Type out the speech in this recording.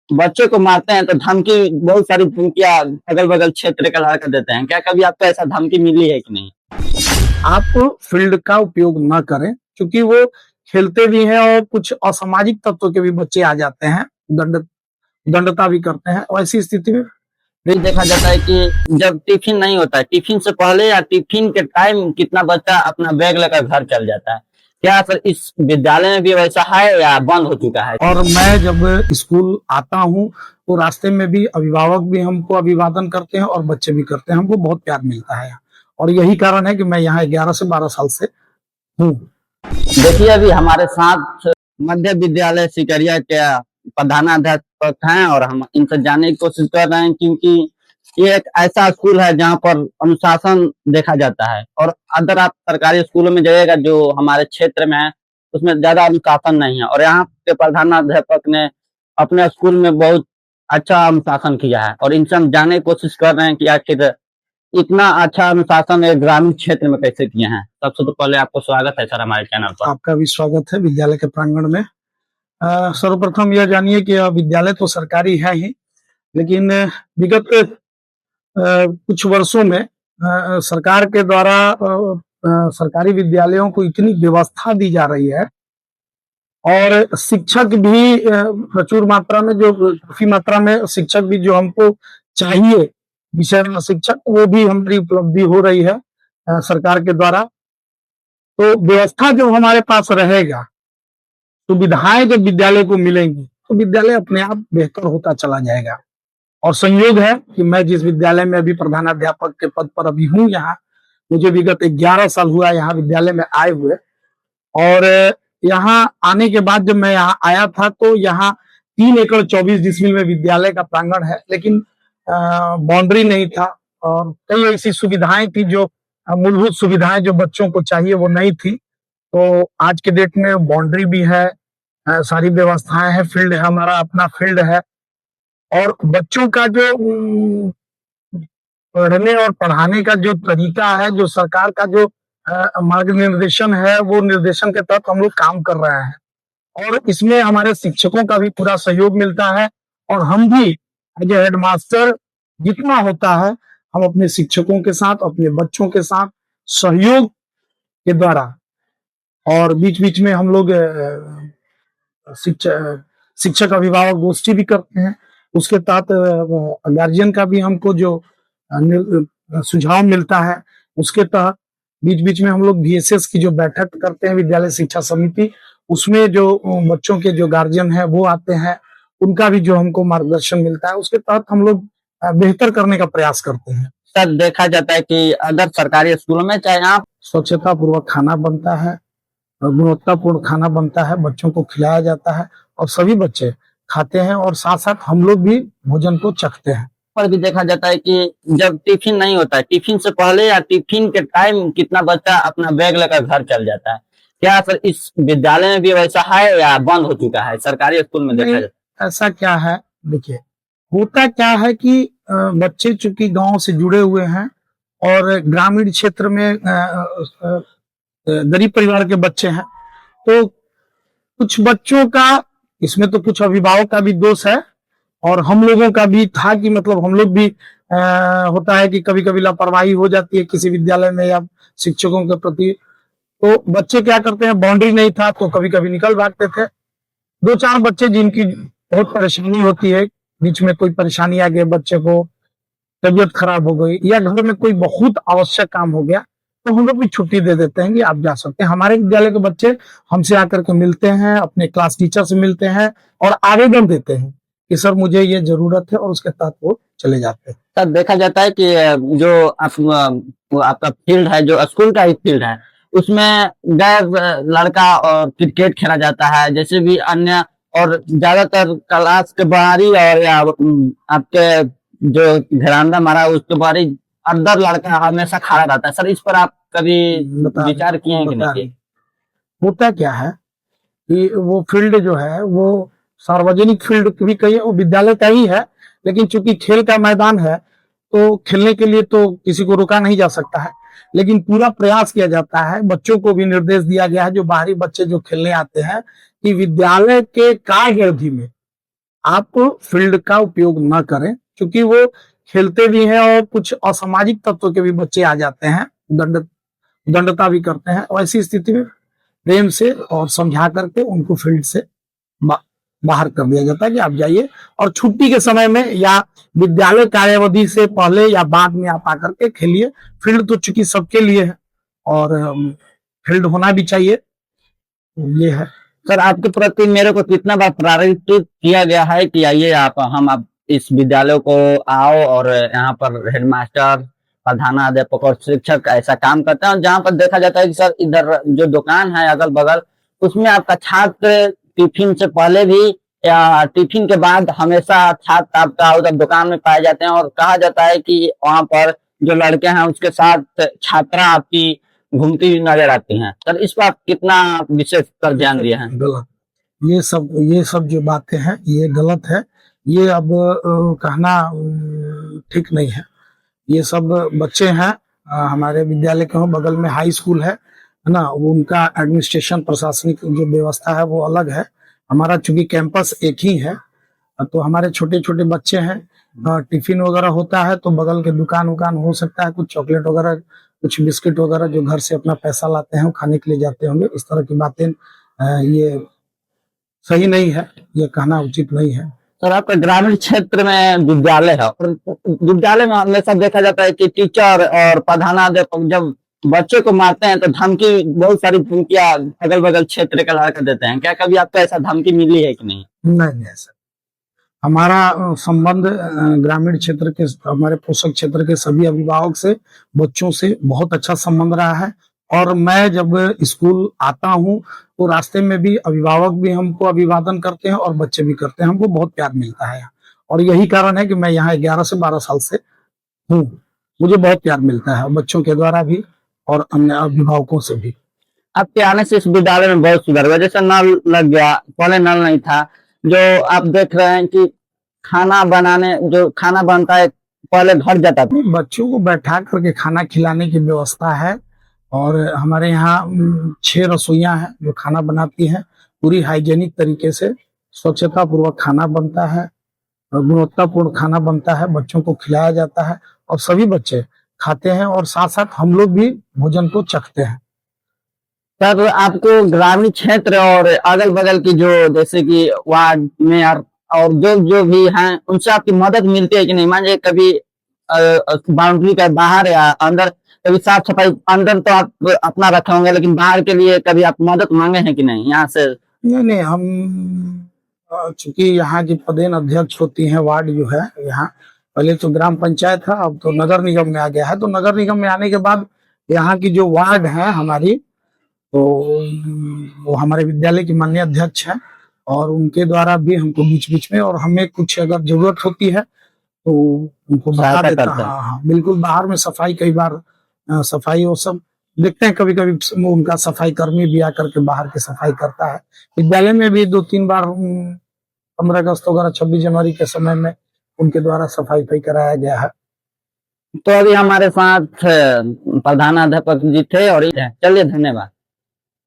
बच्चे को मारते हैं तो धमकी, बहुत सारी धमकियाँ अगल बगल क्षेत्र का लड़का देते हैं। क्या कभी आपको ऐसा धमकी मिली है कि नहीं? आप फील्ड का उपयोग ना करें, क्योंकि वो खेलते भी हैं और कुछ असामाजिक तत्व के भी बच्चे आ जाते हैं, दंडता भी करते हैं। और ऐसी स्थिति में फिर देखा जाता है कि जब टिफिन नहीं होता है, टिफिन से पहले या टिफिन के टाइम कितना बच्चा अपना बैग लेकर घर चल जाता है। क्या सर इस विद्यालय में भी वैसा है या बंद हो चुका है? और मैं जब स्कूल आता हूँ तो रास्ते में भी अभिभावक भी हमको अभिवादन करते हैं और बच्चे भी करते हैं। हमको बहुत प्यार मिलता है और यही कारण है कि मैं यहाँ 11 से 12 साल से हूँ। देखिए, अभी हमारे साथ मध्य विद्यालय सिकरिया के प्रधानाध्यापक हैं और हम इनसे जानने की कोशिश कर रहे हैं, क्योंकि ये एक ऐसा स्कूल है जहाँ पर अनुशासन देखा जाता है। और अगर आप सरकारी स्कूलों में जाइएगा जो हमारे क्षेत्र में है, उसमें ज्यादा अनुशासन नहीं है। और यहाँ के प्रधानाध्यापक ने अपने स्कूल में बहुत अच्छा अनुशासन किया है और इनसे हम जानने की कोशिश कर रहे हैं कि आखिर इतना अच्छा अनुशासन एक ग्रामीण क्षेत्र में कैसे किए हैं। सबसे तो पहले आपको स्वागत है सर हमारे चैनल पर। आपका भी स्वागत है विद्यालय के प्रांगण में। सर्वप्रथम यह जानिए कि विद्यालय तो सरकारी है ही, लेकिन विगत कुछ वर्षों में सरकार के द्वारा सरकारी विद्यालयों को इतनी व्यवस्था दी जा रही है और शिक्षक भी प्रचुर मात्रा में, जो काफी मात्रा में शिक्षक भी जो हमको चाहिए विषय में शिक्षक, वो भी हमारी उपलब्धि हो रही है सरकार के द्वारा। तो व्यवस्था जो हमारे पास रहेगा, सुविधाएं जब विद्यालय को मिलेंगी तो विद्यालय अपने आप बेहतर होता चला जाएगा। और संयोग है कि मैं जिस विद्यालय में अभी प्रधानाध्यापक के पद पर अभी हूँ, यहाँ मुझे विगत 11 साल हुआ यहाँ विद्यालय में आए हुए। और यहाँ आने के बाद जब मैं यहाँ आया था तो यहाँ 3 एकड़ 24 डिसमिल में विद्यालय का प्रांगण है, लेकिन बाउंड्री नहीं था और कई ऐसी सुविधाएं थी जो मूलभूत सुविधाएं जो बच्चों को चाहिए वो नहीं थी। तो आज के डेट में बाउंड्री भी है, सारी व्यवस्थाएं हैं, फील्ड है, हमारा अपना फील्ड है। और बच्चों का जो पढ़ने और पढ़ाने का जो तरीका है, जो सरकार का जो मार्ग निर्देशन है, वो निर्देशन के तहत हम लोग काम कर रहे हैं और इसमें हमारे शिक्षकों का भी पूरा सहयोग मिलता है। और हम भी एज ए हेडमास्टर जितना होता है हम अपने शिक्षकों के साथ, अपने बच्चों के साथ सहयोग के द्वारा, और बीच बीच में हम लोग शिक्षक अभिभावक गोष्ठी भी करते हैं। उसके तहत गार्जियन का भी हमको जो सुझाव मिलता है, उसके तहत बीच बीच में हम लोग VSS की जो बैठक करते हैं, विद्यालय शिक्षा समिति, उसमें जो बच्चों के जो गार्जियन है वो आते हैं, उनका भी जो हमको मार्गदर्शन मिलता है, उसके तहत हम लोग बेहतर करने का प्रयास करते हैं। सर देखा जाता है कि अगर सरकारी स्कूलों में चाहे आप स्वच्छता पूर्वक खाना बनता है, गुणवत्तापूर्ण खाना बनता है, बच्चों को खिलाया जाता है और सभी बच्चे खाते हैं और साथ साथ हम लोग भी भोजन को चखते हैं। पर भी देखा जाता है कि जब टिफिन नहीं होता है, टिफिन से पहले या टिफिन के टाइम कितना बच्चा अपना बैग लेकर घर चल जाता है। क्या सर इस विद्यालय में भी वैसा है या बंद हो चुका है सरकारी स्कूल में? देखा जाता है ऐसा क्या है, देखिए होता क्या है कि बच्चे चूंकि गांव से जुड़े हुए हैं और ग्रामीण क्षेत्र में गरीब परिवार के बच्चे हैं, तो कुछ बच्चों का, इसमें तो कुछ अभिभावक का भी दोष है और हम लोगों का भी था कि मतलब हम लोग भी होता है कि कभी कभी लापरवाही हो जाती है किसी विद्यालय में या शिक्षकों के प्रति। तो बच्चे क्या करते हैं, बाउंड्री नहीं था तो कभी कभी निकल भागते थे। 2-4 बच्चे जिनकी बहुत परेशानी होती है, बीच में कोई परेशानी आ गई, बच्चे को तबीयत खराब हो गई या घर में कोई बहुत आवश्यक काम हो गया, तो हम लोग भी छुट्टी दे देते हैं कि आप जा सकते हैं। हमारे विद्यालय के बच्चे हमसे आकर के मिलते हैं, अपने क्लास टीचर से मिलते हैं और आवेदन देते हैं कि सर मुझे ये जरूरत है, और उसके तहत वो चले जाते हैं। सर देखा जाता है कि जो आपका फील्ड है, जो स्कूल का ही फील्ड है, उसमें गैर लड़का और क्रिकेट खेला जाता है, जैसे भी अन्य, और ज्यादातर क्लास के बाहरी और या आपके जो घराना मारा उसके बाहरी अंदर लड़का हमेशा खड़ा रहता है। सर इस पर आप कभी विचार किए हैं कि नहीं? होता क्या है कि वो फील्ड जो है वो सार्वजनिक फील्ड भी कहिए, वो विद्यालय का ही है, लेकिन चूंकि खेल का मैदान है तो खेलने के लिए तो किसी को रोका नहीं जा सकता है, लेकिन पूरा प्रयास किया जाता है। बच्चों को भी निर्देश दिया गया है, जो बाहरी बच्चे जो खेलने आते हैं, कि विद्यालय के कार्य अवधि में आप फील्ड का उपयोग न करें, क्योंकि वो खेलते भी हैं और कुछ असामाजिक तत्व के भी बच्चे आ जाते हैं, दंडता भी करते हैं। और ऐसी स्थिति में प्रेम से और समझा करके उनको फील्ड से बाहर कर दिया जाता है कि आप जाइए, और छुट्टी के समय में या विद्यालय कार्यावधि से पहले या बाद में आप आकर के खेलिए। फील्ड तो चूंकि सबके लिए है और फील्ड होना भी चाहिए, ये है। सर, आपके प्रति मेरे को कितना बार प्रेरित किया गया है कि आइए आप इस विद्यालय को आओ, और यहाँ पर हेडमास्टर, प्रधानाध्यापक और शिक्षक ऐसा काम करते हैं, और जहाँ पर देखा जाता है कि सर इधर जो दुकान है अगल बगल, उसमें आपका छात्र टिफिन से पहले भी या टिफिन के बाद हमेशा छात्र आपका उधर दुकान में पाए जाते हैं, और कहा जाता है कि वहां पर जो लड़के हैं उसके साथ छात्रा आपकी घूमती हुई नजर आती हैं। सर, इस पर आप कितना विशेष कर ध्यान दिए हैं? गलत, ये सब जो बातें हैं ये गलत है। ये अब कहना ठीक नहीं है। ये सब बच्चे हैं, हमारे विद्यालय के बगल में हाई स्कूल है ना, वो उनका एडमिनिस्ट्रेशन प्रशासनिक जो व्यवस्था है वो अलग है। हमारा चूंकि कैंपस एक ही है, तो हमारे छोटे छोटे बच्चे हैं, टिफिन वगैरह होता है तो बगल के दुकान हो सकता है, कुछ चॉकलेट वगैरह, कुछ बिस्किट वगैरह जो घर से अपना पैसा लाते हैं वो खाने के लिए जाते होंगे। इस तरह की बातें ये सही नहीं है, ये कहना उचित नहीं है। सर, आपका ग्रामीण क्षेत्र में विद्यालय है, और विद्यालय में हमेशा देखा जाता है कि टीचर और प्रधानाध्यापक जब बच्चे को मारते हैं तो धमकी, बहुत सारी धमकियां अगल बगल क्षेत्र के लड़के देते हैं। क्या कभी आपको ऐसा धमकी मिली है कि नहीं? नहीं सर, हमारा संबंध ग्रामीण क्षेत्र के, हमारे पोषक क्षेत्र के सभी अभिभावक से, बच्चों से बहुत अच्छा संबंध रहा है। और मैं जब स्कूल आता हूँ तो रास्ते में भी अभिभावक भी हमको अभिवादन करते हैं और बच्चे भी करते हैं, हमको बहुत प्यार मिलता है। और यही कारण है कि मैं यहाँ 11 से 12 साल से हूँ, मुझे बहुत प्यार मिलता है बच्चों के द्वारा भी और अन्य अभिभावकों से भी। आपके आने से इस विद्यालय में बहुत सुधार हुआ, जैसे नल लग गया, पहले नल नहीं था। जो आप देख रहे हैं कि खाना बनाने, जो खाना बनता है पहले घर जाता था। बच्चों को बैठा करके खाना खिलाने की व्यवस्था है, और हमारे यहाँ 6 रसोइयां हैं जो खाना बनाती हैं। पूरी हाइजेनिक तरीके से स्वच्छता पूर्वक खाना बनता है, गुणवत्तापूर्ण खाना बनता है, बच्चों को खिलाया जाता है और सभी बच्चे खाते हैं, और साथ साथ हम लोग भी भोजन को चखते हैं। सर, आपको ग्रामीण क्षेत्र और अगल बगल की जो जैसे कि वार्ड मेयर और जो भी हैं, उनसे आपकी मदद मिलती है कि नहीं? मान लीजिए कभी बाउंड्री के बाहर या अंदर कभी साफ सफाई, अंदर तो आप अपना रखे होंगे, लेकिन बाहर के लिए कभी आप मदद मांगे हैं कि नहीं यहाँ से? नहीं, हम चूंकि यहाँ की पदेन अध्यक्ष होती हैं वार्ड जो है यहाँ, पहले तो ग्राम पंचायत था, अब तो नगर निगम में आ गया है। तो नगर निगम में आने के बाद यहाँ की जो वार्ड है हमारी, तो वो हमारे विद्यालय की माननीय अध्यक्ष है, और उनके द्वारा भी हमको बीच बीच में, और हमें कुछ अगर जरूरत होती है तो उनको बता देता है। हाँ, बिल्कुल। बाहर में सफाई, कई बार सफाई वो सब देखते हैं, कभी कभी उनका सफाई कर्मी भी आकर के बाहर की सफाई करता है। विद्यालय में भी 2-3 बार 15 अगस्त वगैरह 26 जनवरी के समय में उनके द्वारा सफाई कराया गया है। तो अभी हमारे साथ प्रधानाध्यापक जी थे, और चलिए, धन्यवाद।